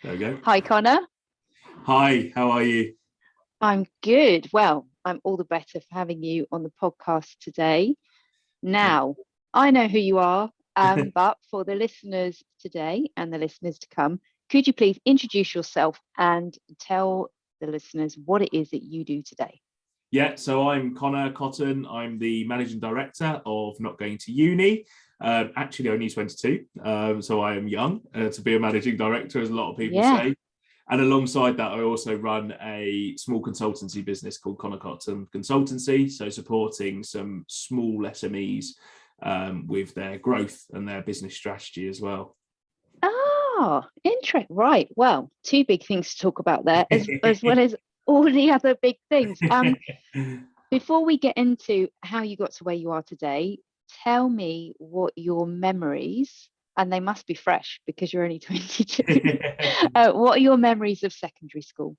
There we go. Hi, Conor. Hi, how are you? I'm good. Well, I'm all the better for having you on the podcast today. Now, I know who you are, but for the listeners today and the listeners to come, could you please introduce yourself and tell the listeners what it is that you do today? Yeah, so I'm Conor Cotton. I'm the managing director of Not Going To Uni. Actually, only 22, so I am young to be a managing director, as a lot of people say. And alongside that, I also run a small consultancy business called Conor Cotton Consultancy, so supporting some small SMEs with their growth and their business strategy as well. Oh, interesting. Right. Well, two big things to talk about there, as well as all the other big things. Before we get into how you got to where you are today, tell me what your memories, and they must be fresh because you're only 22. What are your memories of secondary school?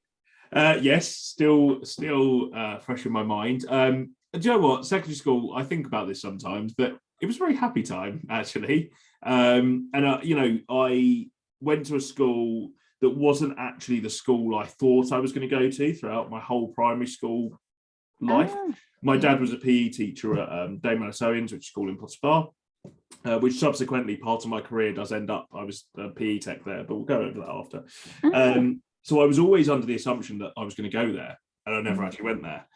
Yes, still fresh in my mind. Do you know what? Secondary school, I think about this sometimes, but it was a very happy time, actually. I went to a school that wasn't actually the school I thought I was going to go to throughout my whole primary school life. My dad was a PE teacher at Damon Owens, which is called in Potts Bar, which subsequently part of my career does end up, I was a PE tech there, but we'll go over that after. So I was always under the assumption that I was going to go there, and I never actually went there,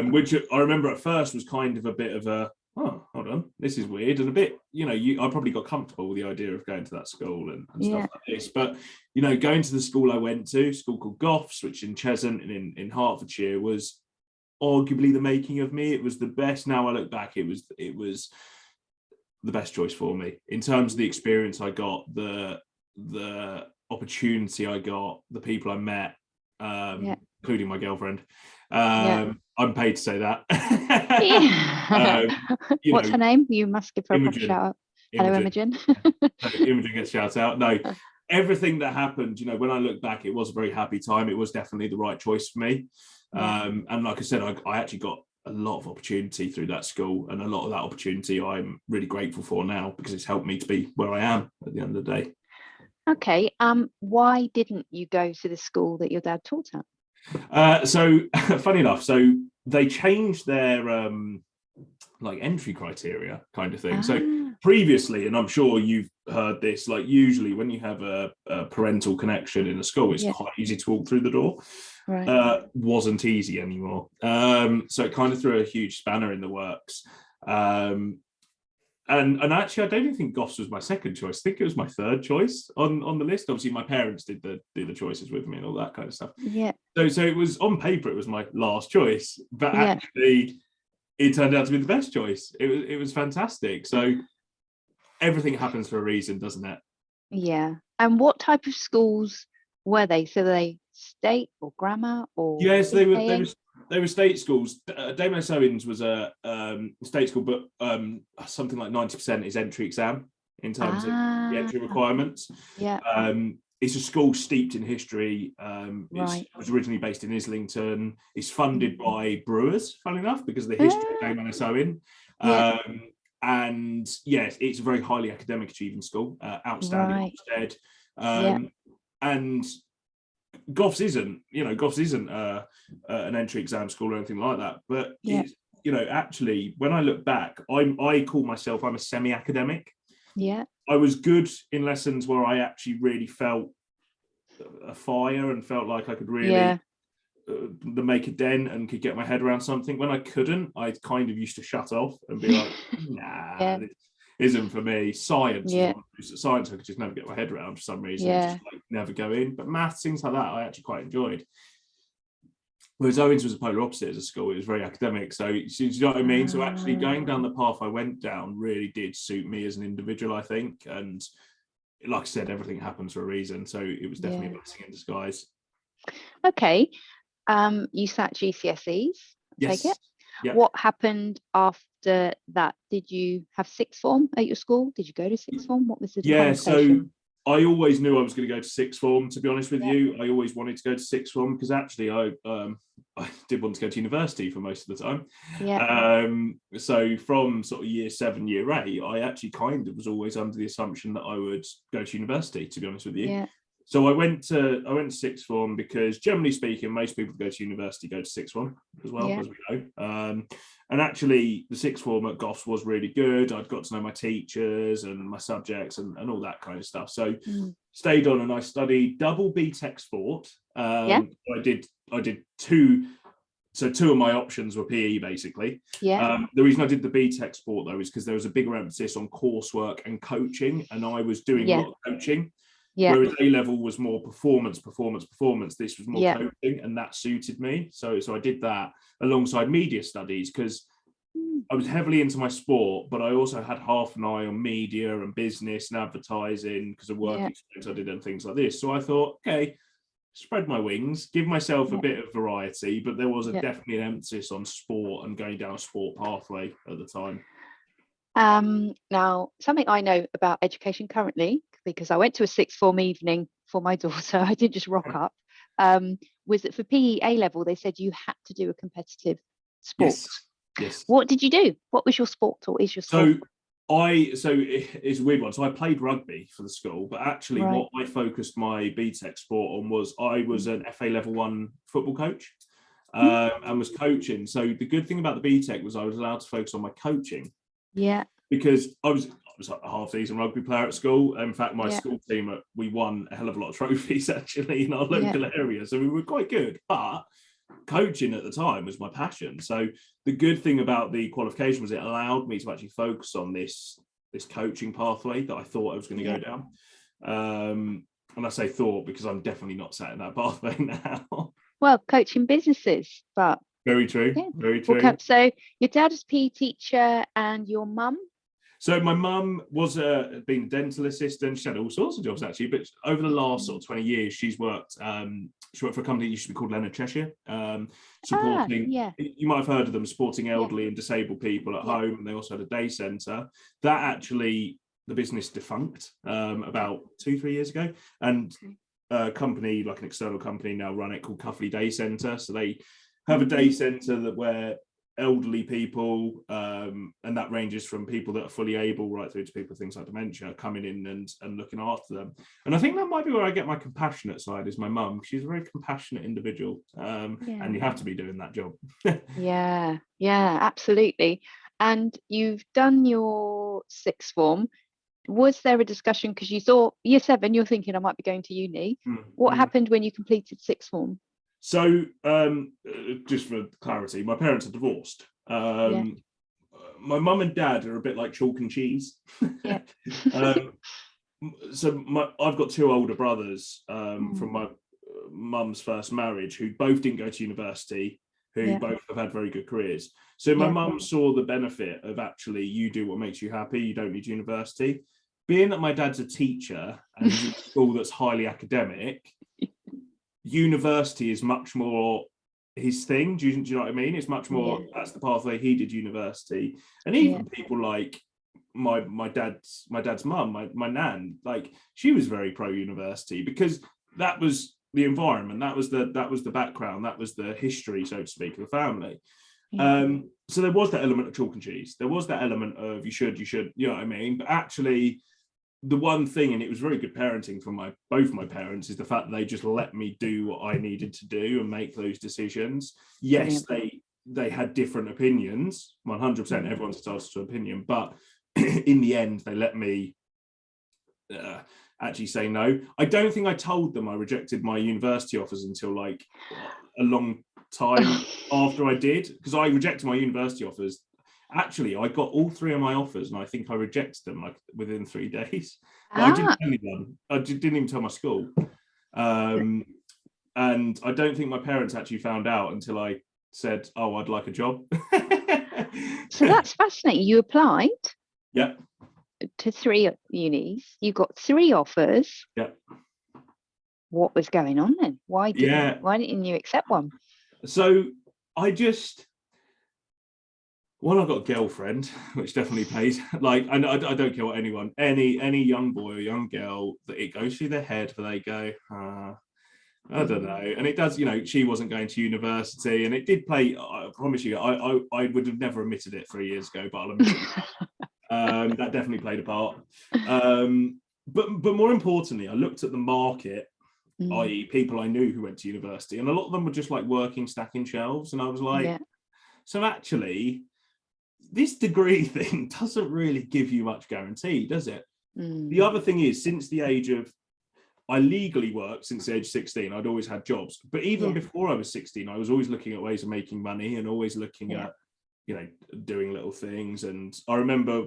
which I remember at first was kind of a bit of a, oh, hold on, this is weird, and a bit, I probably got comfortable with the idea of going to that school and stuff like this. But, going to the school I went to, a school called Goffs, which in Cheshunt and in Hertfordshire, was arguably the making of me. It was the best. Now I look back, it was the best choice for me in terms of the experience I got, the opportunity I got, the people I met, including my girlfriend. I'm paid to say that. What's her name? You must give her a proper shout out. Hello, Imogen. Imogen gets shout out. No, everything that happened, when I look back, it was a very happy time. It was definitely the right choice for me. And like I said, I actually got a lot of opportunity through that school, and a lot of that opportunity I'm really grateful for now, because it's helped me to be where I am at the end of the day. Okay. Why didn't you go to the school that your dad taught at? So funny enough, so they changed their entry criteria kind of thing. So previously, and I'm sure you've heard this, usually when you have a parental connection in a school, it's quite easy to walk through the door. Right. Wasn't easy anymore. So it kind of threw a huge spanner in the works. And actually, I don't even think Goffs was my second choice. I think it was my third choice on the list. Obviously, my parents did the choices with me and all that kind of stuff. Yeah. So it was, on paper, it was my last choice, but actually, it turned out to be the best choice. It was fantastic. So everything happens for a reason, doesn't it? Yeah. And what type of schools were they? So they state or grammar or? Yes, they were state schools. Damon Owens was a state school, but something like 90% is entry exam in terms of the entry requirements. Yeah. It's a school steeped in history. It was originally based in Islington. It's funded by brewers, funnily enough, because of the history of Damon Owens. And yes, it's a very highly academic achieving school, outstanding Ofsted. And Goffs isn't an entry exam school or anything like that, but it's, actually, when I look back, I call myself, I'm a semi-academic. I was good in lessons where I actually really felt a fire and felt like I could really make a dent and could get my head around something. When I couldn't, I kind of used to shut off and be like, nah, this isn't for me. Science I could just never get my head around for some reason. Just never go in. But maths, things like that, I actually quite enjoyed. Whereas Owens was a polar opposite as a school. It was very academic. So do you know what I mean? So actually going down the path I went down really did suit me as an individual, I think. And like I said, everything happens for a reason. So it was definitely a blessing in disguise. Okay. You sat GCSEs, yes. Take it. Yep. What happened after that? Did you have sixth form at your school? Did you go to sixth form? What was the conversation? So I always knew I was going to go to sixth form, to be honest with you. I always wanted to go to sixth form because actually I did want to go to university for most of the time. So from sort of year 7, year 8, I actually kind of was always under the assumption that I would go to university, to be honest with you. So I went to sixth form because, generally speaking, most people who go to university go to sixth form as well, as we know. And actually, the sixth form at Goffs was really good. I'd got to know my teachers and my subjects and all that kind of stuff. So stayed on, and I studied double BTEC sport. I did two. So two of my options were PE, basically. The reason I did the BTEC sport, though, is because there was a bigger emphasis on coursework and coaching, and I was doing a lot of coaching. Whereas A-level was more performance. This was more coaching, and that suited me. So I did that alongside media studies, because I was heavily into my sport, but I also had half an eye on media and business and advertising because of work experience I did and things like this. So I thought, okay, spread my wings, give myself a bit of variety, but there was definitely an emphasis on sport and going down a sport pathway at the time. Now, something I know about education currently, because I went to a sixth form evening for my daughter, I didn't just rock up, was that for PE A-level, they said you had to do a competitive sport. Yes. What did you do? What was your sport, or is your sport? So it's a weird one. So I played rugby for the school, but actually what I focused my BTEC sport on was I was an FA level 1 football coach, and was coaching. So the good thing about the BTEC was I was allowed to focus on my coaching. Because I was a half-decent rugby player at school. In fact, my school team, we won a hell of a lot of trophies actually in our local area, so we were quite good. But coaching at the time was my passion. So the good thing about the qualification was it allowed me to actually focus on this coaching pathway that I thought I was going to go down. And I say thought because I'm definitely not sat in that pathway now. Well, coaching businesses, but very true. Very true. So your dad is PE teacher, and your mum? So my mum was been a dental assistant. She had all sorts of jobs actually, but over the last sort of 20 years, she's worked. She worked for a company that used to be called Leonard Cheshire, supporting. You might have heard of them, supporting elderly and disabled people at home. And they also had a day centre. That actually, the business defunct about 2-3 years ago, and a company, like an external company, now run it, called Cuffley Day Centre. So they have a day centre where elderly people, and that ranges from people that are fully able right through to people with things like dementia, coming in and looking after them. And I think that might be where I get my compassionate side, is my mum. She's a very compassionate individual, and you have to be doing that job. Yeah, absolutely. And you've done your sixth form. Was there a discussion, because you thought year 7, you're thinking I might be going to uni. What happened when you completed sixth form? So, just for clarity, my parents are divorced. My mum and dad are a bit like chalk and cheese. So I've got 2 older brothers from my mum's first marriage, who both didn't go to university, who both have had very good careers. So my mum saw the benefit of, actually, you do what makes you happy, you don't need university. Being that my dad's a teacher and he's in a school that's highly academic, university is much more his thing. Do you know what I mean? It's much more, that's the pathway he did, university. And even people like my dad's mum, my nan, like, she was very pro university, because that was the environment, that was the background, that was the history, so to speak, of the family. So there was that element of chalk and cheese. There was that element of you should, you know what I mean? But actually, the one thing, and it was very good parenting from both my parents, is the fact that they just let me do what I needed to do and make those decisions. Yes, they had different opinions. 100%, everyone's entitled to an opinion, but in the end, they let me actually say no. I don't think I told them I rejected my university offers until like a long time after I did, because I rejected my university offers. Actually, I got all 3 of my offers, and I think I rejected them like within 3 days. But I didn't tell anyone. I didn't even tell my school. And I don't think my parents actually found out until I said, "Oh, I'd like a job." So that's fascinating. You applied to 3 unis. You got 3 offers. What was going on then? Why didn't you accept one? So I got a girlfriend, which definitely pays. Like, I don't care what any young boy or young girl, that it goes through their head, where they go, I don't know. And it does, she wasn't going to university, and it did play. I promise you, I would have never admitted it 3 years ago, but I'll admit it. That definitely played a part. But more importantly, I looked at the market i.e. people I knew who went to university, and a lot of them were just like working, stacking shelves, and I was like, so actually this degree thing doesn't really give you much guarantee, does it? The other thing is, since the age of, I legally worked since the age of 16, I'd always had jobs, but even before I was 16, I was always looking at ways of making money and always looking at, you know, doing little things. And I remember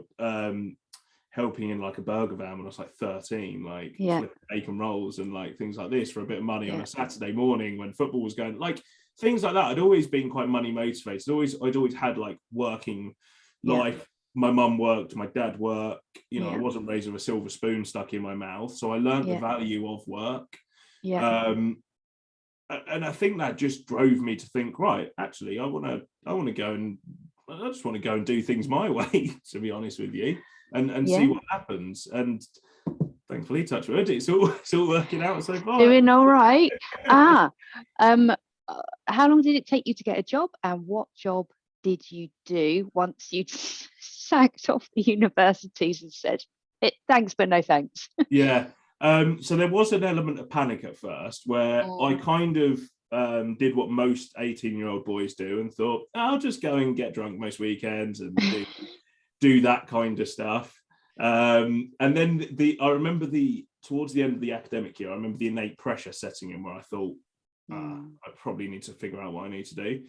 helping in like a burger van when I was like 13, like flipping bacon rolls and like things like this for a bit of money on a Saturday morning when football was going, like things like that. I'd always been quite money motivated. I'd always had like working life. My mum worked, my dad worked, you know, I wasn't raised with a silver spoon stuck in my mouth. So I learned the value of work. And I think that just drove me to think, right, actually, I just want to go and do things my way, to be honest with you, and see what happens. And thankfully, touch wood, it's all working out so far. Doing all right. How long did it take you to get a job, and what job did you do once you sacked off the universities and said, thanks, but no thanks? So there was an element of panic at first where I kind of did what most 18-year-old boys do and thought, I'll just go and get drunk most weekends and do that kind of stuff. And then I remember towards the end of the academic year, I remember the innate pressure setting in where I thought, I probably need to figure out what I need to do.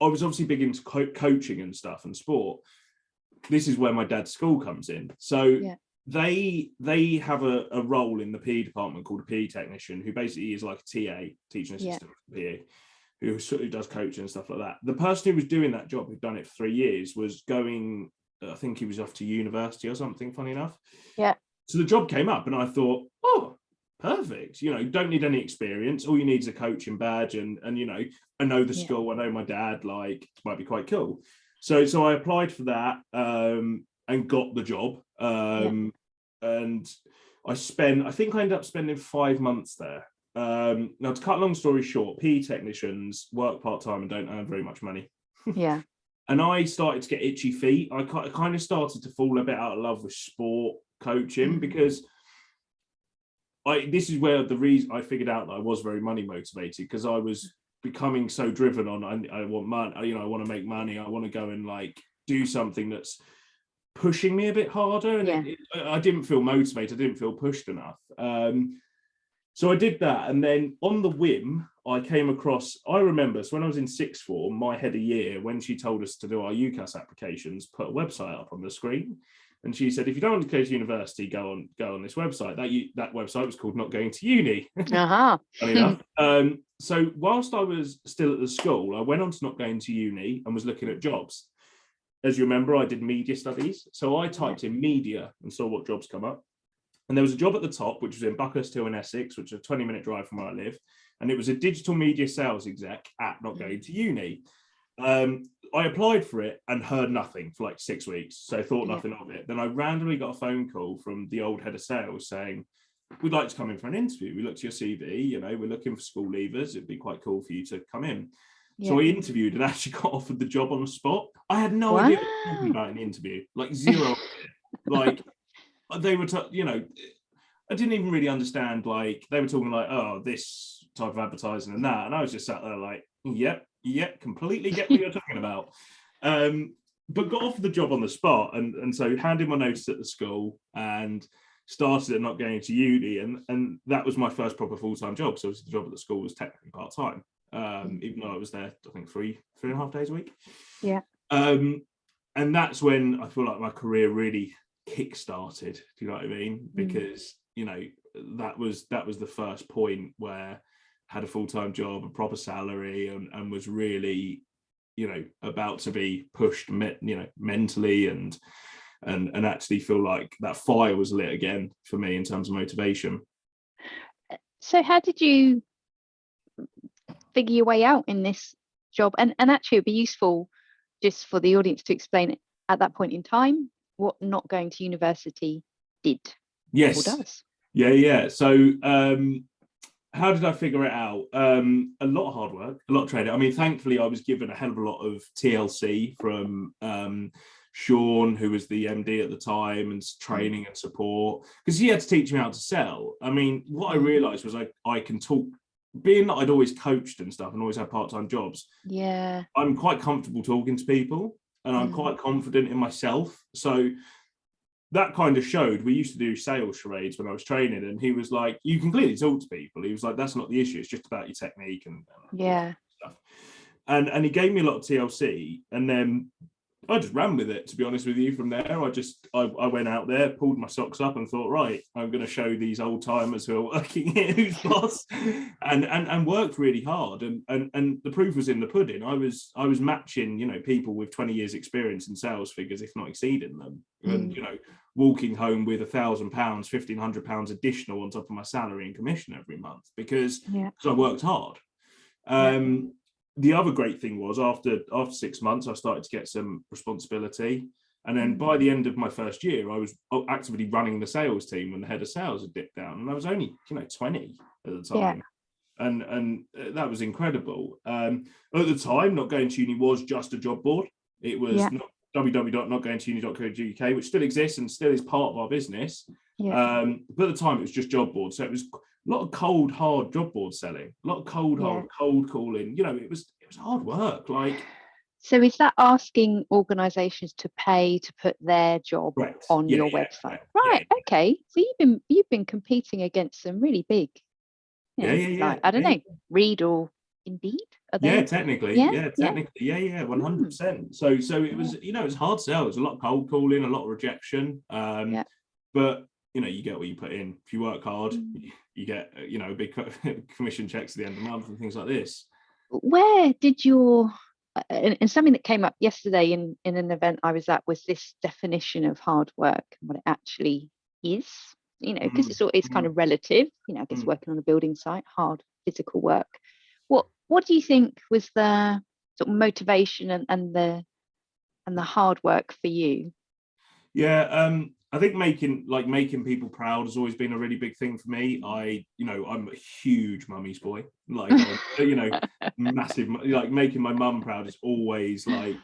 I was obviously big into coaching and stuff and sport. This is where my dad's school comes in. So they have a role in the PE department called a PE technician, who basically is like a TA, teaching assistant for PE, who sort of does coaching and stuff like that. The person who was doing that job, who'd done it for 3 years, was going, I think he was off to university or something, funny enough. So the job came up and I thought, oh, perfect. You know, don't need any experience. All you need is a coaching badge and you know, I know the school, I know my dad, like it might be quite cool. So I applied for that and got the job. And I think I ended up spending 5 months there. Now, to cut a long story short, PE technicians work part-time and don't earn very much money. And I started to get itchy feet. I kind of started to fall a bit out of love with sport coaching because this is where the reason I figured out that I was very money motivated, because I was becoming so driven on I want money, you know, I want to make money, I want to go and like do something that's pushing me a bit harder, and I didn't feel motivated, I didn't feel pushed enough. So I did that, and then on the whim I came across, I remember, so when I was in sixth form, my head of year, when she told us to do our UCAS applications, put a website up on the screen. And she said, if you don't want to go to university, go on this website. That website was called Not Going To Uni. Funny enough. So whilst I was still at the school, I went on to Not Going To Uni and was looking at jobs. As you remember, I did media studies. So I typed in media and saw what jobs come up. And there was a job at the top, which was in Buckhurst Hill in Essex, which is a 20-minute drive from where I live. And it was a digital media sales exec at Not Going To Uni. I applied for it and heard nothing for like 6 weeks, so I thought nothing of it. Then I randomly got a phone call from the old head of sales saying, we'd like to come in for an interview. We looked at your CV, you know, we're looking for school leavers. It'd be quite cool for you to come in. So I interviewed and actually got offered the job on the spot. I had no idea what they were talking about in the interview, like zero. Like they were, you know, I didn't even really understand, like they were talking like, oh, this type of advertising and that. And I was just sat there like, yep, completely get what you're talking about. But got offered the job on the spot, and so handed my notice at the school and started at Not Going To Uni, and that was my first proper full-time job. So the job at the school was technically part-time, even though I was there, I think 3.5 days a week. And that's when I feel like my career really kick-started. Do you know what I mean? Because you know, that was the first point where had a full-time job, a proper salary, and was really, you know, about to be pushed, you know, mentally and actually feel like that fire was lit again for me in terms of motivation. So how did you figure your way out in this job? And actually it'd be useful just for the audience to explain it at that point in time, what Not Going To University did. Yes. Or does. Yeah. So how did I figure it out? A lot of hard work, a lot of training. I mean, thankfully, I was given a hell of a lot of TLC from Sean, who was the MD at the time, and training and support, because he had to teach me how to sell. I mean, what I realized was I can talk, being that I'd always coached and stuff and always had part-time jobs. Yeah. I'm quite comfortable talking to people, and I'm quite confident in myself. So that kind of showed. We used to do sales charades when I was training, and he was like, you can clearly talk to people. He was like, that's not the issue. It's just about your technique and stuff. And he gave me a lot of TLC, and then I just ran with it, to be honest with you. From there, I went out there, pulled my socks up, and thought, right, I'm going to show these old timers who are working here who's boss, and worked really hard. And the proof was in the pudding. I was matching, you know, people with 20 years experience in sales figures, if not exceeding them, and you know, walking home with £1,000, £1,500 additional on top of my salary and commission every month because I worked hard. The other great thing was after 6 months, I started to get some responsibility. And then by the end of my first year, I was actively running the sales team when the head of sales had dipped down. And I was only, 20 at the time. And that was incredible. At the time, Not Going to Uni was just a job board. It was www.notgoingtouni.co.uk, which still exists and still is part of our business. But at the time, it was just job board. So it was a lot of cold, hard job board selling, a lot of cold, hard, cold calling. You know, it was hard work. Like, so is that asking organisations to pay to put their job on your website? Right. Okay. So you've been competing against some really big. Like, I don't know, Reed or Indeed. Technically. 100%. So it was, it was hard sell. It was a lot of cold calling, a lot of rejection. But you get what you put in. If you work hard, you get big commission checks at the end of the month and things like this. Where did your and something that came up yesterday in an event I was at was this definition of hard work and what it actually is, because it's kind of relative, I guess working on a building site, hard physical work. What do you think was the sort of motivation and the hard work for you? I think making people proud has always been a really big thing for me. I'm a huge mummy's boy. Massive. Like, making my mum proud is always, like,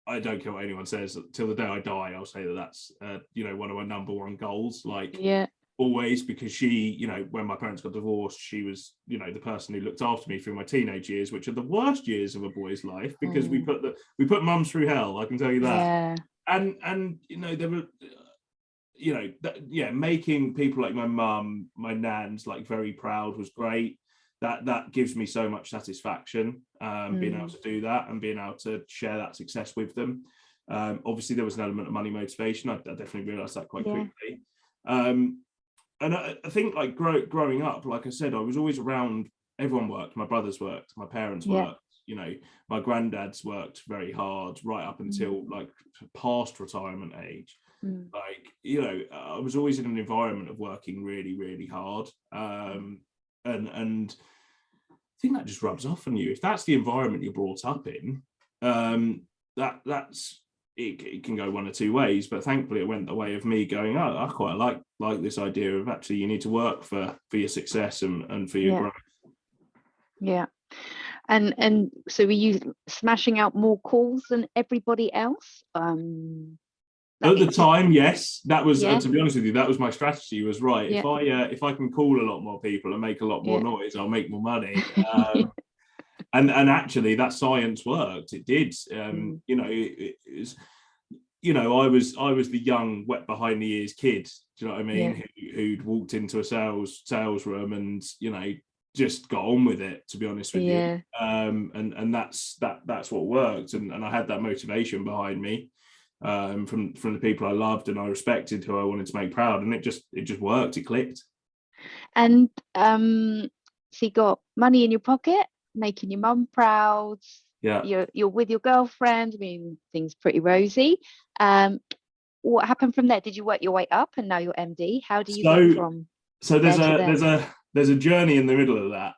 I don't care what anyone says. Till the day I die, I'll say that's one of my number one goals. Always, because she, when my parents got divorced, she was, the person who looked after me through my teenage years, which are the worst years of a boy's life, because we put mums through hell. I can tell you that. And there were. Making people like my mum, my nans, like, very proud was great. That gives me so much satisfaction, being able to do that and being able to share that success with them. Obviously, there was an element of money motivation. I definitely realised that quite quickly. And I think, like, growing up, like I said, I was always around. Everyone worked. My brothers worked. My parents worked. My granddad's worked very hard right up until like past retirement age. I was always in an environment of working really, really hard. And I think that just rubs off on you. If that's the environment you're brought up in, that's it can go one or two ways. But thankfully, it went the way of me going, I quite like this idea of actually you need to work for your success and for your growth. Yeah. And so were you smashing out more calls than everybody else? At the time, yes. That was, to be honest with you, that was my strategy. Was right. If I can call a lot more people and make a lot more noise, I'll make more money. And actually, that science worked. It did. It was. I was the young, wet behind the ears kid. Do you know what I mean? Who'd walked into a sales room and just got on with it, to be honest with you. And that's what worked. And I had that motivation behind me. From the people I loved and I respected, who I wanted to make proud, and it just worked. It clicked. And so you got money in your pocket, making your mum proud. You're with your girlfriend. I mean, things pretty rosy. What happened from there? Did you work your way up and now you're MD? How do you get from? So there's a journey in the middle of that.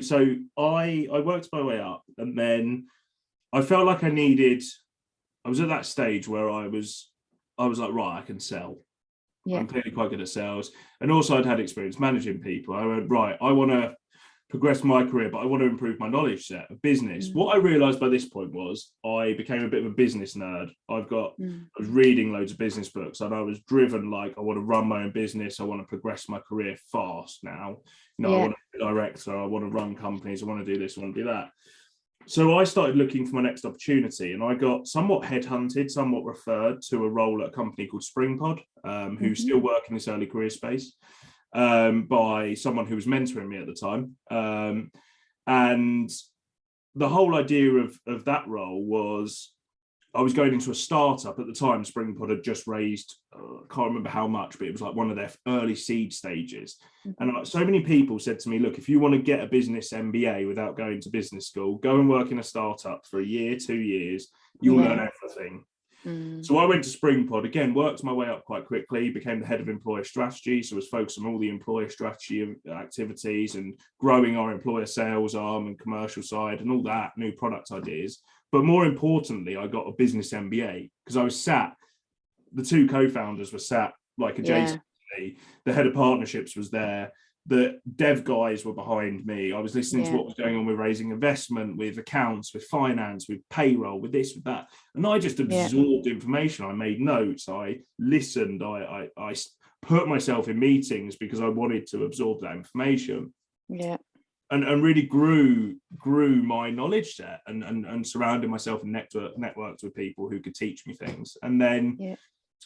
So I worked my way up, and then I felt like I was at that stage where I was like, right, I can sell. I'm clearly quite good at sales. And also I'd had experience managing people. I went, right, I want to progress my career, but I want to improve my knowledge set of business. What I realized by this point was I became a bit of a business nerd. I was reading loads of business books, and I was driven, like, I want to run my own business. I want to progress my career fast now. I want to be a director. I want to run companies. I want to do this. I want to do that. So I started looking for my next opportunity, and I got somewhat headhunted, somewhat referred to a role at a company called SpringPod, who still work in this early career space, by someone who was mentoring me at the time. And the whole idea of that role was I was going into a startup at the time. SpringPod had just raised, I can't remember how much, but it was like one of their early seed stages. And so many people said to me, look, if you want to get a business MBA without going to business school, go and work in a startup for a year, 2 years, you'll learn everything. So I went to SpringPod, again, worked my way up quite quickly, became the head of employer strategy. So I was focused on all the employer strategy activities and growing our employer sales arm and commercial side and all that, new product ideas. But more importantly, I got a business MBA because I was sat, the two co-founders were sat like adjacent to me. The head of partnerships was there. The dev guys were behind me. I was listening to what was going on with raising investment, with accounts, with finance, with payroll, with this, with that. And I just absorbed information. I made notes. I listened. I put myself in meetings because I wanted to absorb that information. Yeah. And really grew my knowledge set and surrounded myself and networked with people who could teach me things. And then, to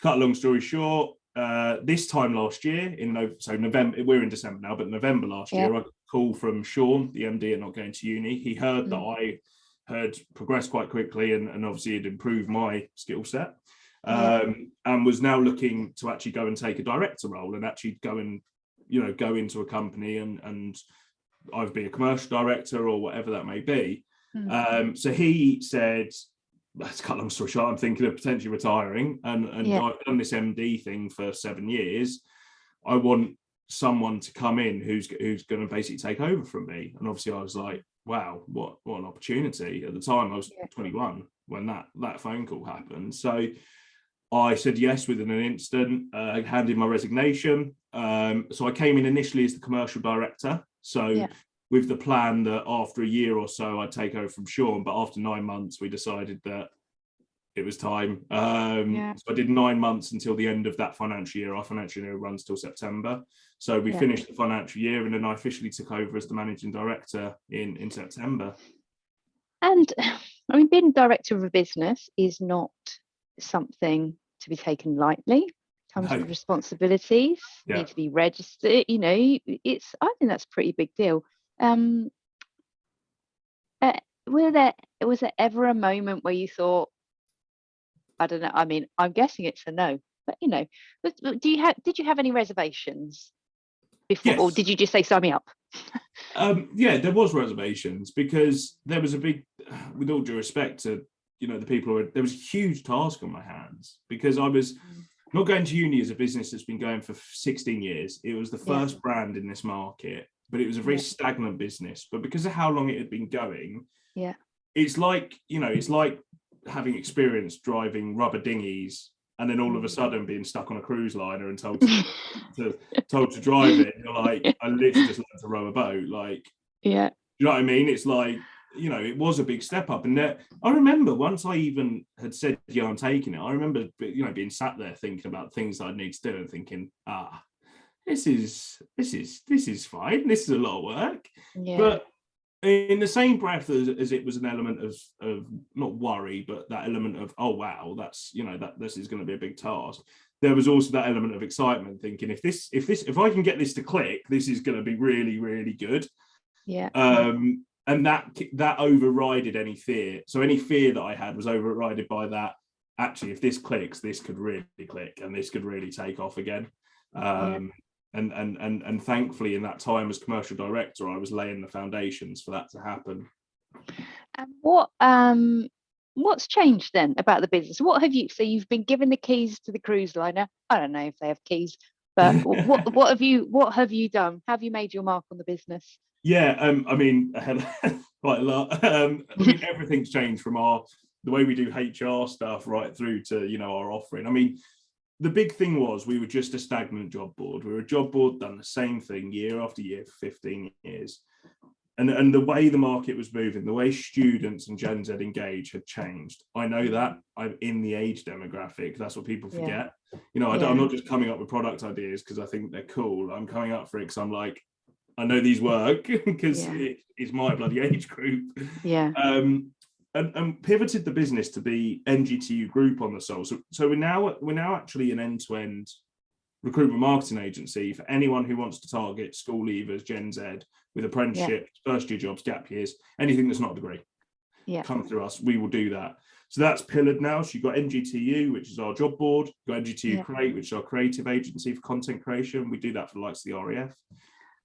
cut a long story short, this time last year, so November, we're in December now, but November last year, I got a call from Sean, the MD at Not Going To Uni. He heard that I had progressed quite quickly and obviously had improved my skill set, and was now looking to actually go and take a director role and actually go into a company and either be a commercial director or whatever that may be. So he said, let's cut a long story short, I'm thinking of potentially retiring, and I've done this MD thing for 7 years. I want someone to come in who's going to basically take over from me. And obviously I was like, wow, what an opportunity. At the time I was 21 when that phone call happened. So I said yes within an instant. I handed my resignation. So I came in initially as the commercial director. So with the plan that after a year or so, I'd take over from Sean. But after 9 months, we decided that it was time. So I did 9 months until the end of that financial year. Our financial year runs till September. So we finished the financial year, and then I officially took over as the managing director in September. And I mean, being director of a business is not something to be taken lightly. Comes with responsibilities, need to be registered, I think that's a pretty big deal. Was there ever a moment where you thought, I don't know, I mean, I'm guessing it's a no, but did you have any reservations before, or did you just say sign me up? There was reservations because there was a big, with all due respect to the people there was a huge task on my hands because I was Not Going To Uni is a business that's been going for 16 years. It was the first brand in this market, but it was a very stagnant business. But because of how long it had been going, it's like having experience driving rubber dinghies and then all of a sudden being stuck on a cruise liner and told to drive it. You're like, I literally just learned to row a boat. Like, you know what I mean? It's like, it was a big step up. And I remember once I even had said, I'm taking it, I remember, being sat there thinking about things that I need to do and thinking, this is fine. This is a lot of work. But in the same breath as it was an element of not worry, but that element of, oh, wow, that's, that this is going to be a big task. There was also that element of excitement thinking, if I can get this to click, this is going to be really, really good. And that overrided any fear. So any fear that I had was overridden by that. Actually, if this clicks, this could really click, and this could really take off again. And thankfully, in that time as commercial director, I was laying the foundations for that to happen. And what's changed then about the business? What have you? So you've been given the keys to the cruise liner. I don't know if they have keys, but what have you done? Have you made your mark on the business? I mean, quite a lot. I mean, everything's changed from the way we do HR stuff right through to, our offering. I mean, the big thing was we were just a stagnant job board. We were a job board, done the same thing year after year for 15 years. And the way the market was moving, the way students and Gen Z engage had changed. I know that I'm in the age demographic. That's what people forget. You know, I'm not just coming up with product ideas because I think they're cool. I'm coming up for it because I'm like, I know these work because it's my bloody age group. And pivoted the business to be NGTU Group on the Soul. So we're now actually an end-to-end recruitment marketing agency for anyone who wants to target school leavers, Gen Z, with apprenticeships, first year jobs, gap years, anything that's not a degree. Come through us, we will do that. So that's pillared now. So you've got NGTU, which is our job board. You've got NGTU Create, which is our creative agency for content creation. We do that for the likes of the RAF.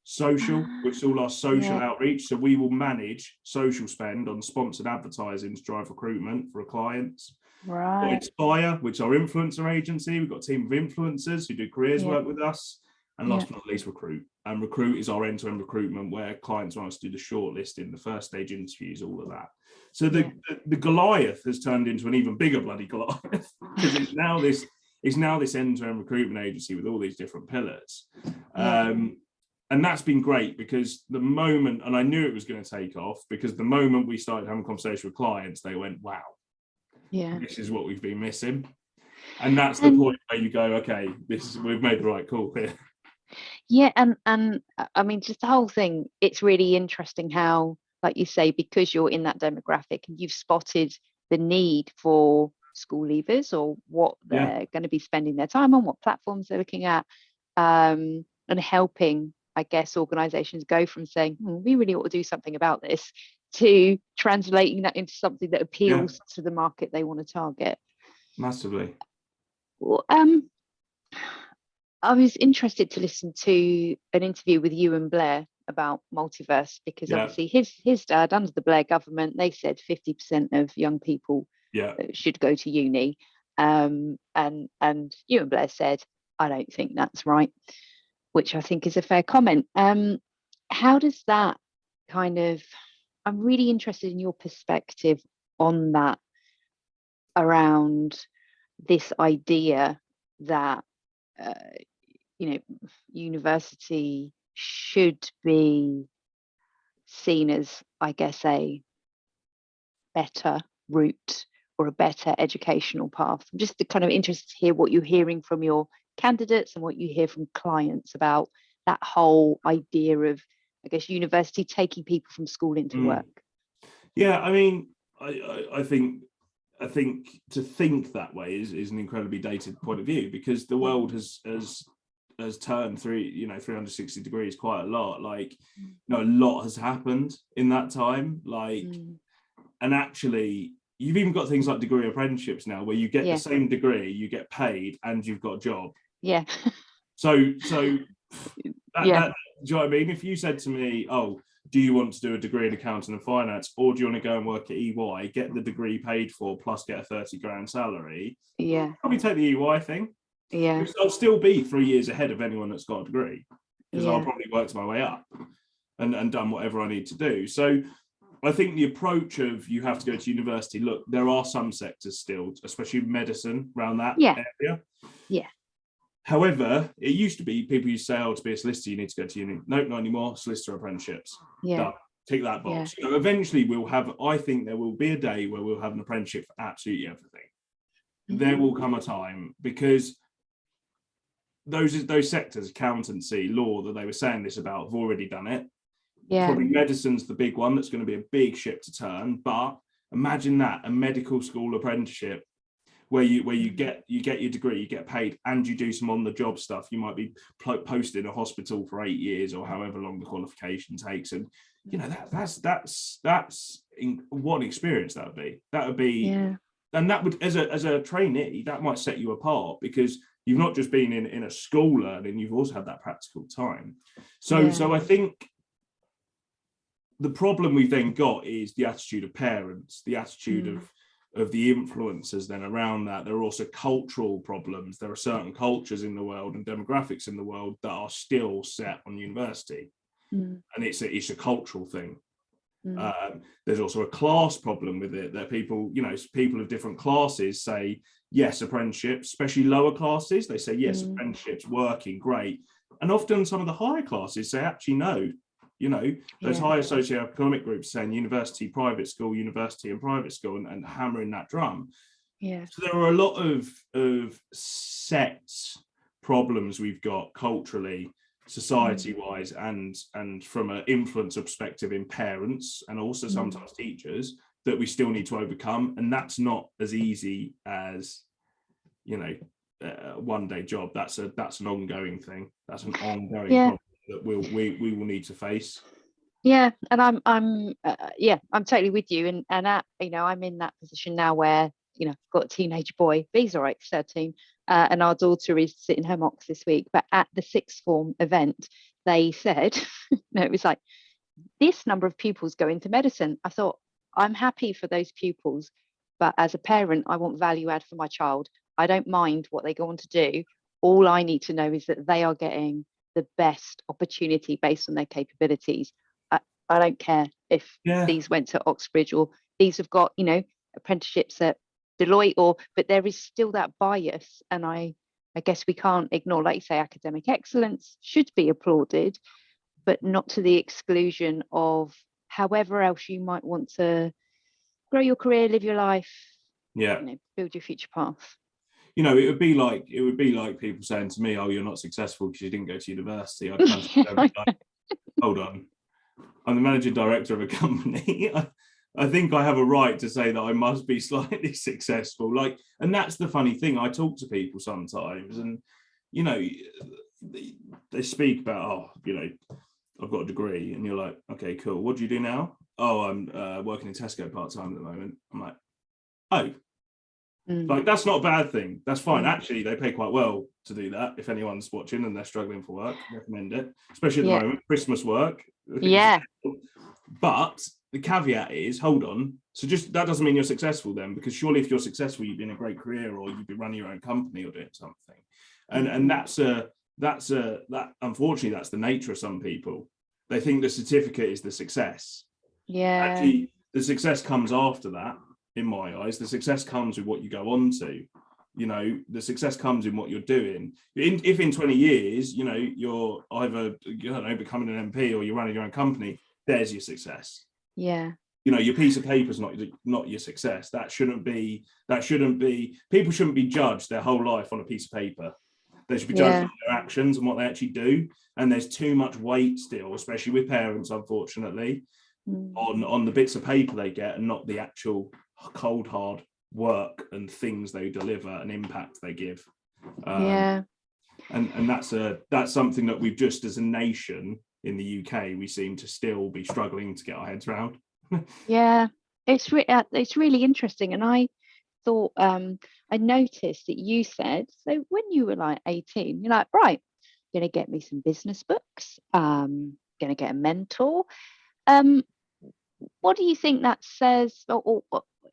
Social, which is all our social outreach. So we will manage social spend on sponsored advertising to drive recruitment for our clients. Right. Inspire, which is our influencer agency. We've got a team of influencers who do careers work with us. And last but not least, Recruit. And Recruit is our end-to-end recruitment where clients want us to do the shortlisting, the first stage interviews, all of that. So the Goliath has turned into an even bigger bloody Goliath because it's now this end-to-end recruitment agency with all these different pillars. And that's been great because the moment, and I knew it was going to take off because the moment we started having a conversation with clients, they went, wow, this is what we've been missing. And that's the point where you go, okay, we've made the right call here. Yeah, and I mean, just the whole thing, it's really interesting how, like you say, because you're in that demographic and you've spotted the need for school leavers or what they're going to be spending their time on, what platforms they're looking at, and helping, I guess, organizations go from saying, we really ought to do something about this, to translating that into something that appeals to the market they want to target. Massively. Well, I was interested to listen to an interview with you and Blair about multiverse because obviously his dad, under the Blair government, they said 50% of young people should go to uni. And you and Blair said, I don't think that's right, which I think is a fair comment. How does that kind of, I'm really interested in your perspective on that, around this idea that, university should be seen as, I guess, a better route or a better educational path. I'm just kind of interested to hear what you're hearing from your candidates and what you hear from clients about that whole idea of, I guess, university taking people from school into work. Yeah, I mean, I think to think that way is an incredibly dated point of view because the world has turned 360 degrees quite a lot. Like, a lot has happened in that time. Like, and actually, you've even got things like degree apprenticeships now, where you get the same degree, you get paid, and you've got a job. Yeah. So do you know what I mean? If you said to me, "Oh, do you want to do a degree in accounting and finance, or do you want to go and work at EY, get the degree paid for, plus get a 30 grand salary?" Yeah. Probably take the EY thing. Yeah. I'll still be 3 years ahead of anyone that's got a degree because I'll probably worked my way up and done whatever I need to do. So I think the approach of you have to go to university, look, there are some sectors still, especially medicine around that area. Yeah. However, it used to be people used to say, oh, to be a solicitor, you need to go to uni. Nope, not anymore. Solicitor apprenticeships. Yeah. Done. Tick that box. Yeah. Eventually I think there will be a day where we'll have an apprenticeship for absolutely everything. There will come a time because those sectors, accountancy, law, that they were saying this about, have already done it. Yeah. Probably medicine's the big one that's going to be a big ship to turn. But imagine that, a medical school apprenticeship where you get your degree, you get paid, and you do some on-the-job stuff. You might be posted in a hospital for 8 years or however long the qualification takes, and that's what an experience that would be. That would be, and that would, as a trainee, that might set you apart because you've not just been in a school learning, you've also had that practical time. So I think the problem we've then got is the attitude of parents, the attitude of the influencers then around that. There are also cultural problems. There are certain cultures in the world and demographics in the world that are still set on university. And it's a cultural thing. There's also a class problem with it, that people of different classes say, yes, apprenticeships, especially lower classes, they say, yes, apprenticeships, working, great. And often some of the higher classes say, actually, no, You know, those higher socioeconomic groups saying university, private school, university and private school, and hammering that drum. Yeah. So there are a lot of set problems we've got culturally, society-wise, and from an influencer perspective in parents and also sometimes teachers, that we still need to overcome. And that's not as easy as, you know, a one-day job. That's an ongoing thing. That's an ongoing problem that we will need to face. Yeah, and I'm totally with you, and you know, I'm in that position now where, you know, I've got a teenage boy, but he's all right, 13, and our daughter is sitting her mocks this week. But at the sixth form event, they said, no, it was like, this number of pupils go into medicine. I thought, I'm happy for those pupils, but as a parent, I want value add for my child. I don't mind what they go on to do. All I need to know is that they are getting the best opportunity based on their capabilities. I don't care if these went to Oxbridge or these have got, you know, apprenticeships at Deloitte, but there is still that bias. And I guess we can't ignore, like you say, academic excellence should be applauded, but not to the exclusion of however else you might want to grow your career, live your life, you know, build your future path. You know, it would be like people saying to me, "Oh, you're not successful because you didn't go to university." I kind of like, hold on, I'm the managing director of a company. I think I have a right to say that I must be slightly successful. Like, and that's the funny thing. I talk to people sometimes, and you know, they speak about, oh, you know, I've got a degree, and you're like, okay, cool. What do you do now? Oh, I'm working in Tesco part-time at the moment. I'm like, oh, like, that's not a bad thing. That's fine. Actually, they pay quite well to do that. If anyone's watching and they're struggling for work, I recommend it, especially at the moment, Christmas work. But the caveat is, hold on. So just that doesn't mean you're successful then, because surely if you're successful, you've been a great career, or you've been running your own company or doing something. And that's unfortunately, that's the nature of some people. They think the certificate is the success. Actually, the success comes after that. In my eyes, the success comes with what you go on to. You know, the success comes in what you're doing. If in 20 years, you know, you're either, you don't know, becoming an MP or you're running your own company, there's your success. You know, your piece of paper is not your success. That shouldn't be. People shouldn't be judged their whole life on a piece of paper. They should be judged on their actions and what they actually do. And there's too much weight still, especially with parents, unfortunately, on the bits of paper they get, and not the actual cold hard work and things they deliver and impact they give. And that's something that we've just, as a nation in the UK, we seem to still be struggling to get our heads around. It's really interesting. And I thought, I noticed that you said, so when you were like 18, you're like, right, I'm gonna get me some business books, gonna get a mentor. What do you think that says, or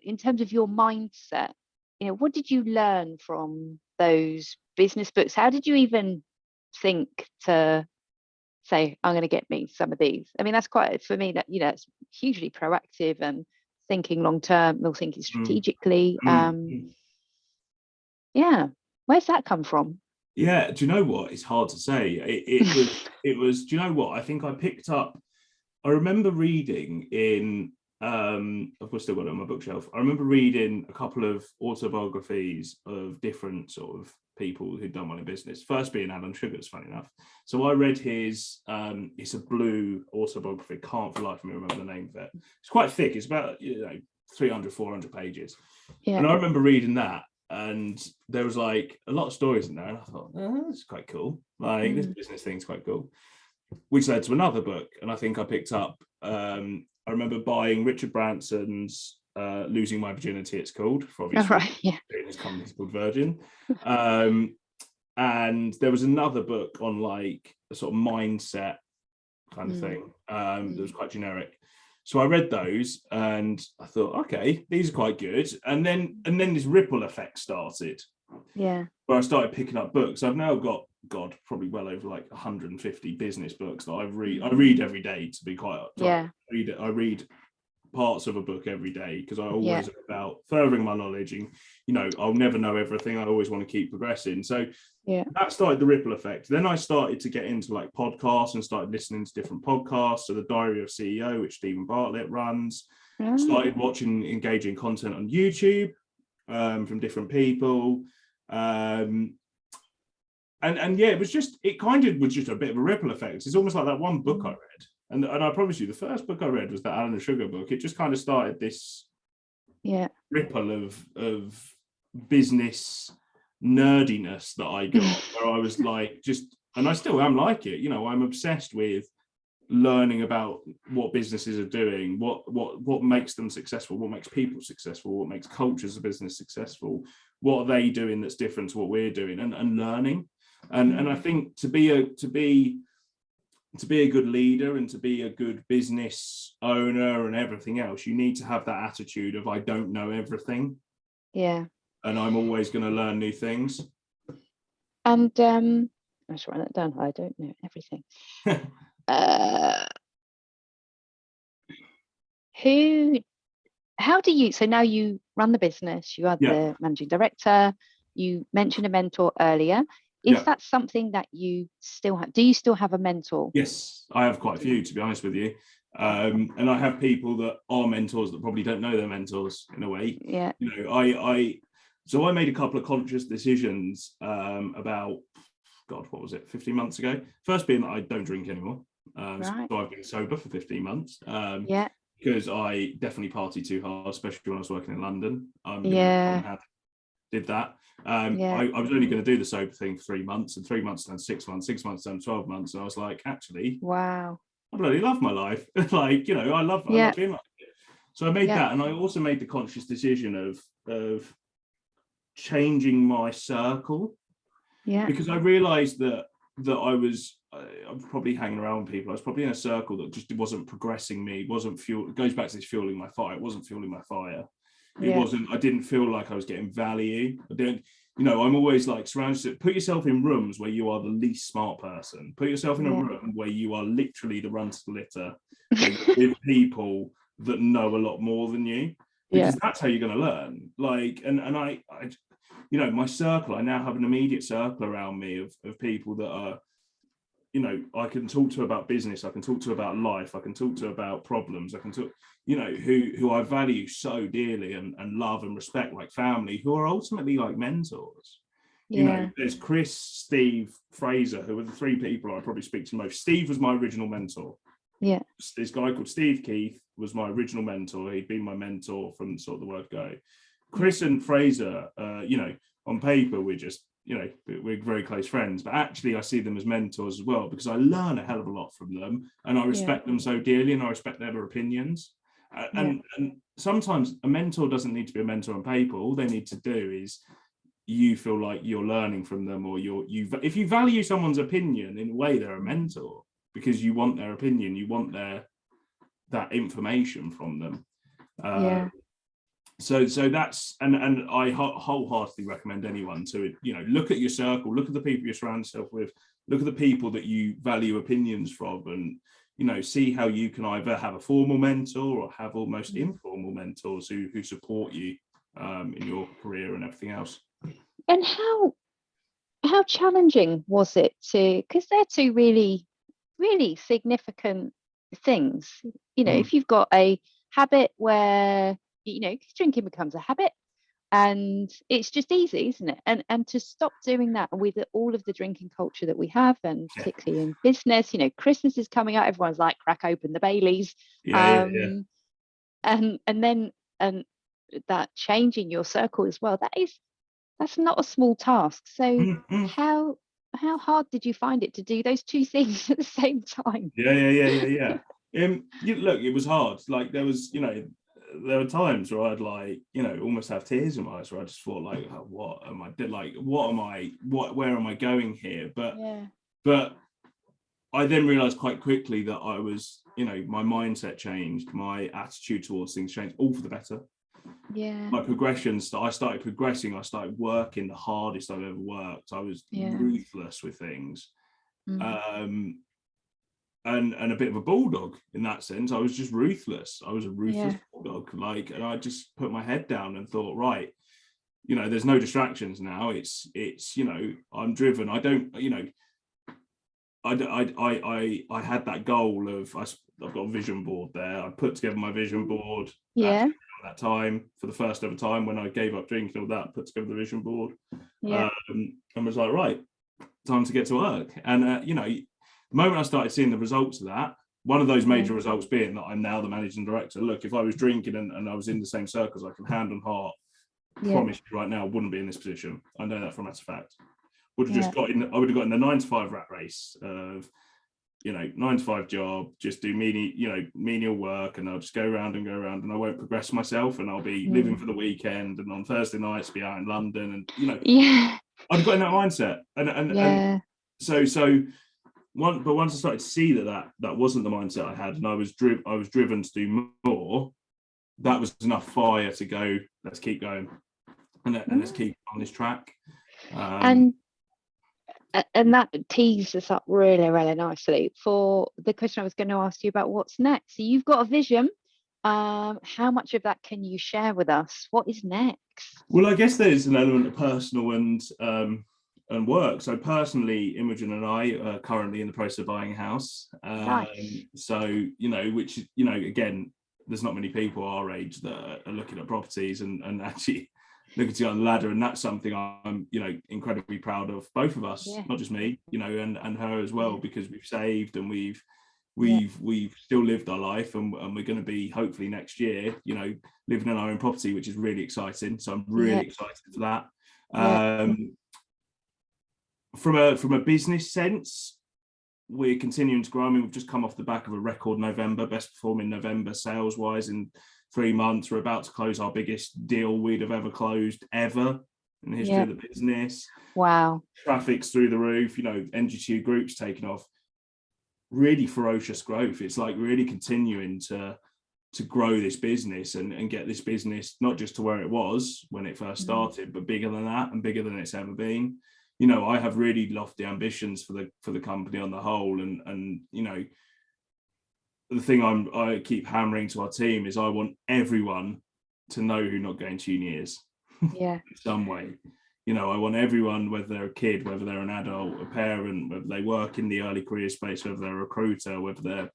in terms of your mindset? You know, what did you learn from those business books? How did you even think to say, I'm going to get me some of these? I mean, that's quite, for me, that, you know, it's hugely proactive and thinking long term, or thinking strategically. Where's that come from? Do you know what? It's hard to say. It was. Do you know what? I think I picked up. I remember reading in, I've still got it on my bookshelf. I remember reading a couple of autobiographies of different sort of people who'd done well in business. First being Alan Sugar's, funny enough. So I read his, it's a blue autobiography. Can't for life of me remember the name of it. It's quite thick. It's about, you know, 300, 400 pages. And I remember reading that, and there was like a lot of stories in there. And I thought, oh, that's quite cool. Like, this business thing's quite cool. Which led to another book, and I think I picked up, I remember buying Richard Branson's Losing My Virginity, it's called, for obvious reasons. His company's called Virgin. And there was another book on like a sort of mindset kind of thing that was quite generic. So I read those and I thought, okay, these are quite good. And then this ripple effect started. Where I started picking up books. I've now got, God, probably well over like 150 business books that I read every day, to be quite honest. I read parts of a book every day, because I always about furthering my knowledge, and I'll never know everything. I always want to keep progressing. So that started the ripple effect. Then I started to get into like podcasts and started listening to different podcasts. So the Diary of CEO, which Stephen Bartlett runs, started watching engaging content on YouTube from different people. And it was just a bit of a ripple effect. It's almost like that one book I read. And I promise you, the first book I read was that Alan and Sugar book. It just kind of started this ripple of business nerdiness that I got, where I was like, and I still am like it. I'm obsessed with learning about what businesses are doing, what makes them successful, what makes people successful, what makes cultures of business successful, what are they doing that's different to what we're doing, and learning. And I think to be a good leader and to be a good business owner and everything else, you need to have that attitude of, I don't know everything. Yeah. And I'm always going to learn new things. And let's write that down. I don't know everything. How do you, so now you run the business, you are the managing director, you mentioned a mentor earlier. Is that something that you still have? Do you still have a mentor? Yes, I have quite a few, to be honest with you. And I have people that are mentors that probably don't know they're mentors in a way. Yeah. So I made a couple of conscious decisions about, 15 months ago. First being that I don't drink anymore. So I've been sober for 15 months. Because I definitely partied too hard, especially when I was working in London. Did that. I was only going to do the sober thing for 3 months, and 3 months done 6 months, 6 months done 12 months, and I was like, actually, wow, I bloody love my life. I love being like it. So I made that, and I also made the conscious decision of changing my circle, because I realised that I was probably hanging around with people. I was probably in a circle that just wasn't progressing me, wasn't fuel. It goes back to this fueling my fire. It wasn't fueling my fire. It wasn't, I didn't feel like I was getting value. I didn't, I'm always like surrounded. Put yourself in rooms where you are the least smart person. Put yourself in a room where you are literally the runt of the litter, with people that know a lot more than you, because that's how you're going to learn. Like, and I my circle, I now have an immediate circle around me of people that are, I can talk to about business, I can talk to about life, I can talk to about problems, I can talk, who I value so dearly and love and respect like family, who are ultimately like mentors. There's Chris, Steve, Fraser, who are the three people I probably speak to most. Steve was my original mentor. This guy called Steve Keith was my original mentor. He'd been my mentor from sort of the word go. Chris and Fraser, on paper, we're just, we're very close friends, but actually I see them as mentors as well, because I learn a hell of a lot from them, and I respect them so dearly, and I respect their opinions. And sometimes a mentor doesn't need to be a mentor on paper. All they need to do is you feel like you're learning from them, or if you value someone's opinion, in a way they're a mentor, because you want their opinion, you want that information from them. So that's, and I wholeheartedly recommend anyone to, look at your circle, look at the people you surround yourself with, look at the people that you value opinions from, and, see how you can either have a formal mentor or have almost informal mentors who support you in your career and everything else. And how challenging was it because they're two really, really significant things. If you've got a habit where, drinking becomes a habit, and it's just easy, isn't it? And to stop doing that with all of the drinking culture that we have, and particularly in business, Christmas is coming up, everyone's like, crack open the Baileys, and then that changing your circle as well, that's not a small task. So how hard did you find it to do those two things at the same time? Look, it was hard. Like, there was, there were times where I'd almost have tears in my eyes, where I just thought like, oh, what am I, where am I going here? But I then realized quite quickly that I was, my mindset changed, my attitude towards things changed, all for the better. My progressions, I started progressing, I started working the hardest I've ever worked. I was ruthless with things. and a bit of a bulldog in that sense. I was just ruthless. I was a ruthless bulldog, like, and I just put my head down and thought, right, you know, there's no distractions now. It's you know, I'm driven. I don't, you know, I had that goal of, I've got a vision board there. I put together my vision board at that time, for the first ever time, when I gave up drinking, all that, put together the vision board, and was like, right, time to get to work. And you know, the moment I started seeing the results of that, one of those major results being that I'm now the managing director. Look, if I was drinking and I was in the same circles, I can hand on heart promise you right now, I wouldn't be in this position. I know that for a matter of fact. Would have just got in. I would have got in the 9-to-5 rat race of, you know, 9-to-5 job, just do menial work, and I'll just go around, and I won't progress myself, and I'll be living for the weekend, and on Thursday nights be out in London, and you know, I'd got in that mindset, and so once I started to see that wasn't the mindset I had, and I was driven to do more, that was enough fire to go, let's keep going, and let's keep on this track. And that tees us up really, really nicely for the question I was going to ask you about what's next. So you've got a vision. How much of that can you share with us? What is next? Well, I guess there's an element of personal and work. So personally, Imogen and I are currently in the process of buying a house. Nice. So, you know, which, you know, again, there's not many people our age that are looking at properties and actually looking to get on the ladder, and that's something I'm, you know, incredibly proud of, both of us, not just me, you know, and her as well, because we've saved and we've still lived our life, and we're going to be, hopefully next year, you know, living in our own property, which is really exciting. So I'm really excited for that. From a business sense, we're continuing to grow. I mean, we've just come off the back of a record November, best performing November sales wise in 3 months. We're about to close our biggest deal we'd have ever closed ever in the history of the business. Wow. Traffic's through the roof, you know, NG2 Group's taken off. Really ferocious growth. It's like really continuing to grow this business and get this business not just to where it was when it first started, but bigger than that, and bigger than it's ever been. You know, I have really lofty ambitions for the company on the whole, and you know, the thing I keep hammering to our team is I want everyone to know who Not Going To Uni is. In some way. You know, I want everyone, whether they're a kid, whether they're an adult, a parent, whether they work in the early career space, whether they're a recruiter, whether they're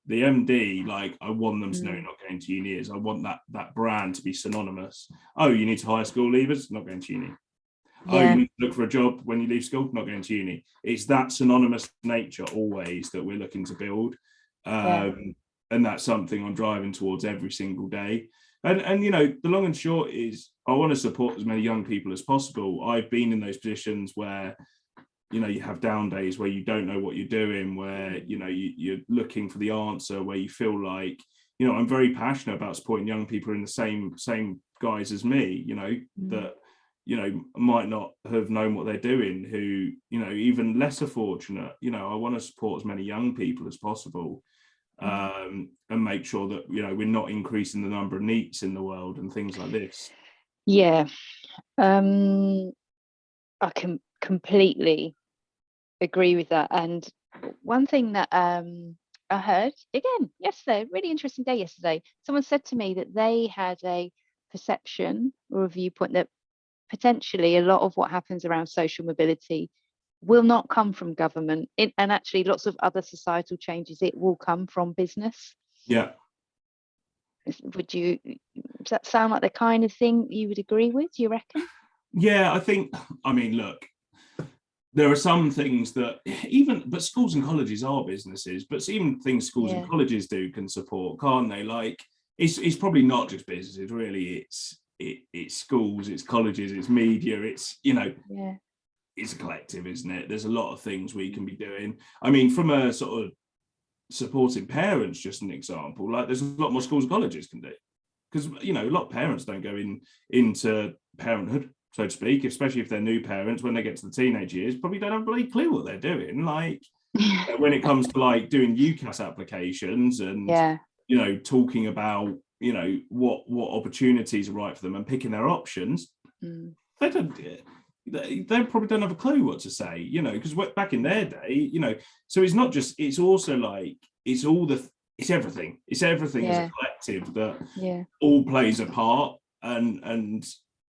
the MD, like, I want them to know who Not Going To Uni is. I want that brand to be synonymous. Oh, you need to hire school leavers? Not Going To Uni. Oh, you need to look for a job when you leave school? Not Going To Uni. It's that synonymous nature always that we're looking to build. And that's something I'm driving towards every single day. And you know, the long and short is I want to support as many young people as possible. I've been in those positions where, you know, you have down days where you don't know what you're doing, where, you know, you're looking for the answer, where you feel like, you know, I'm very passionate about supporting young people in the same guise as me, you know, that, you know, might not have known what they're doing, who, you know, even lesser fortunate. You know, I want to support as many young people as possible, and make sure that, you know, we're not increasing the number of NEETs in the world and things like this. I can completely agree with that. And one thing that I heard again yesterday, really interesting day yesterday, someone said to me that they had a perception or a viewpoint that potentially a lot of what happens around social mobility will not come from government, and actually lots of other societal changes, it will come from business. Does that sound like the kind of thing you would agree with, do you reckon? I mean, look, there are some things that but schools and colleges are businesses, but even things schools and colleges do can support, can't they? Like, it's probably not just businesses, really. It's schools, it's colleges, it's media, it's, you know, it's a collective, isn't it? There's a lot of things we can be doing. I mean, from a sort of supporting parents, just an example, like, there's a lot more schools and colleges can do, because, you know, a lot of parents don't go into parenthood, so to speak, especially if they're new parents. When they get to the teenage years, probably don't have a bloody clue what they're doing. Like, when it comes to like doing UCAS applications and you know, talking about, you know, what opportunities are right for them and picking their options, they don't. they probably don't have a clue what to say, you know, because back in their day, you know, so it's not just, it's also like, it's everything as a collective that all plays a part. And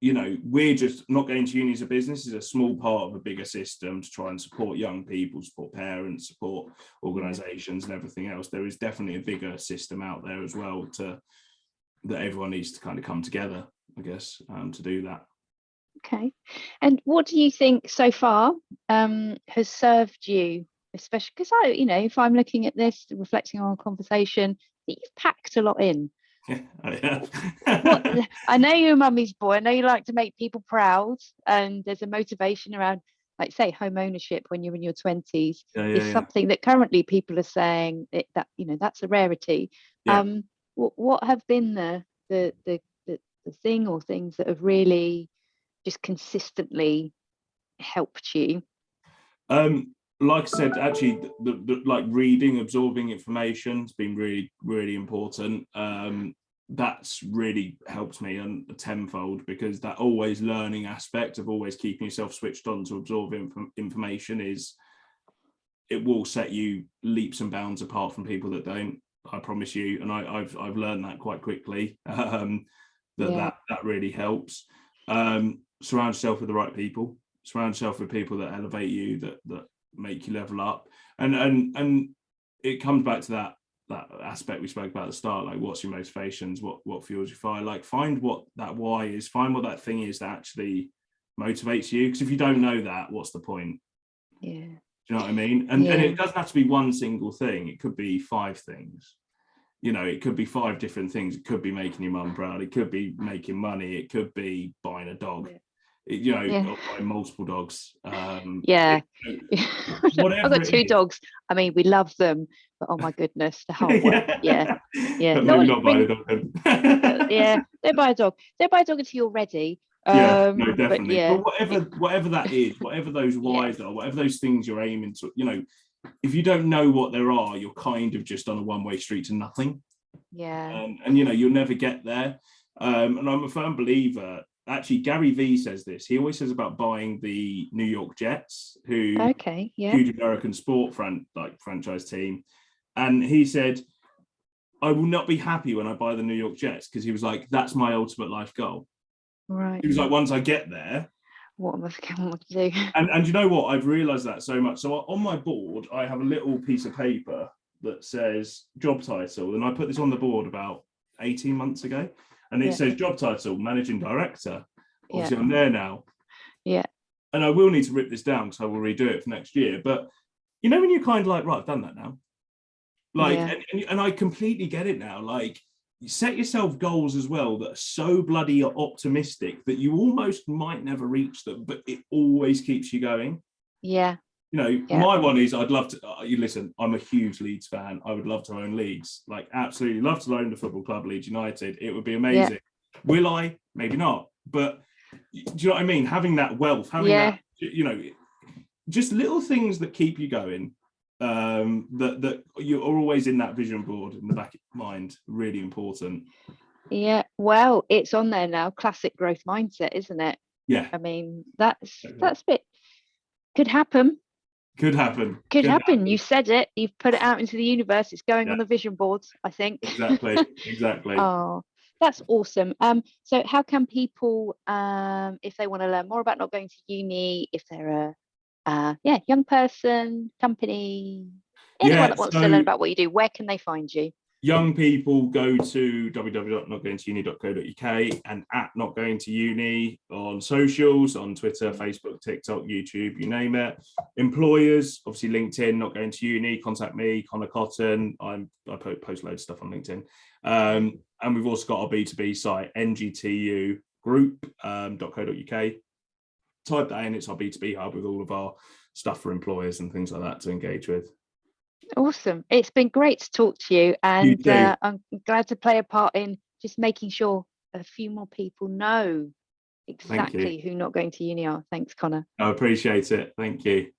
you know, we're just Not Going to Uni as a business is a small part of a bigger system to try and support young people, support parents, support organizations and everything else. There is definitely a bigger system out there as well that everyone needs to kind of come together, I guess, to do that. Okay. And what do you think so far has served you, especially because if I'm looking at this, reflecting on our conversation, that you've packed a lot in. I know you're a mummy's boy. I know you like to make people proud, and there's a motivation around, like, say, home ownership when you're in your 20s is something that currently people are saying that that's a rarity. What have been the thing or things that have really just consistently helped you? Like I said, actually, the like reading, absorbing information has been really, really important. That's really helped me a tenfold, because that always learning aspect of always keeping yourself switched on to absorb information it will set you leaps and bounds apart from people that don't. I promise you, and I've learned that quite quickly. That really helps. Surround yourself with the right people. Surround yourself with people that elevate you, that make you level up, and it comes back to that aspect we spoke about at the start, like what's your motivations, what fuels your fire, like find what that why is, find what that thing is that actually motivates you, because if you don't know that, what's the point? Do you know what I mean? And it doesn't have to be one single thing, it could be 5 things, you know, it could be 5 different things. It could be making your mum proud, it could be making money, it could be buying a dog, or buying multiple dogs. I've got 2 dogs. I mean, we love them, but oh my goodness, the whole world. Maybe not buying a dog then. They buy a dog until you're ready. No, definitely. But whatever that is, whatever those whys are, whatever those things you're aiming to, you know, if you don't know what there are, you're kind of just on a one-way street to nothing. And you know, you'll never get there. And I'm a firm believer. Actually, Gary Vee says this. He always says about buying the New York Jets, huge American sport franchise team. And he said, I will not be happy when I buy the New York Jets, because he was like, that's my ultimate life goal. Right. He was like, once I get there, what am I going to do? And you know what? I've realized that so much. So on my board, I have a little piece of paper that says job title. And I put this on the board about 18 months ago. And it says job title, managing director. Obviously, I'm there now. And I will need to rip this down because I will redo it for next year. But you know, when you're kind of like, right, I've done that now. Like, and I completely get it now. Like, you set yourself goals as well that are so bloody optimistic that you almost might never reach them, but it always keeps you going. You know, my one is I'd love to, you listen, I'm a huge Leeds fan. I would love to own Leeds, like absolutely love to own the football club, Leeds United. It would be amazing. Will I? Maybe not. But do you know what I mean? Having that wealth, having that, you know, just little things that keep you going, that you're always in that vision board in the back of your mind, really important. Well, it's on there now. Classic growth mindset, isn't it? I mean, that's a bit, could happen. Could happen. You said it. You've put it out into the universe. It's going on the vision boards, I think. Exactly. Oh, that's awesome. So how can people, if they want to learn more about Not Going to Uni, if they're a young person, company, anyone that wants to learn about what you do, where can they find you? Young people go to www.notgoingtouni.co.uk and at Not Going to Uni on socials, on Twitter, Facebook, TikTok, YouTube, you name it. Employers, obviously LinkedIn, Not Going to Uni, contact me, Conor Cotton. I post loads of stuff on LinkedIn. And we've also got our B2B site, ngtugroup.co.uk. Type that in, it's our B2B hub with all of our stuff for employers and things like that to engage with. Awesome. It's been great to talk to you, and I'm glad to play a part in just making sure a few more people know exactly who Not Going to Uni are. Thanks, Conor. I appreciate it. Thank you.